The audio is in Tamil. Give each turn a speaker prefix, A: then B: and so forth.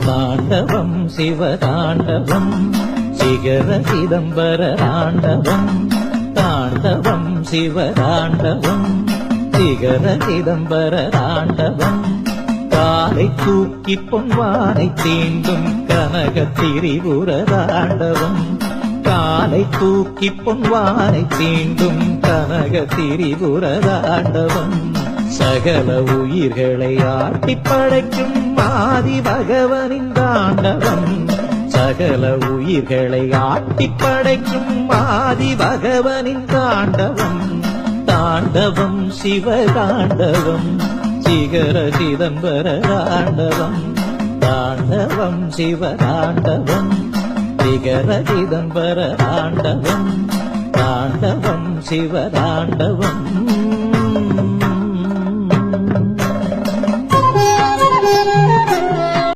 A: தாண்டவம் சிவதாண்டவம் சிகர சிதம்பர தாண்டவம் தாண்டவம் சிவதாண்டவம் சிகர சிதம்பர தாண்டவம் காலை தூக்கி பொன்வானை தீண்டும் கனக திரிபுர தாண்டவம் காலை தூக்கி பொன்வானை தீண்டும் கனக திரிபுர தாண்டவம் சகல உயிர்களை ஆட்டி படைக்கும் ஆதி பகவனின் தாண்டவம் சகல உயிர்களை ஆட்டி படைக்கும் ஆதி பகவனின் தாண்டவம் தாண்டவம் சிவதாண்டவம் சிகர சிதம்பர தாண்டவம் தாண்டவம் சிவதாண்டவம் சிகர சிதம்பர தாண்டவம் தாண்டவம் சிவதாண்டவம்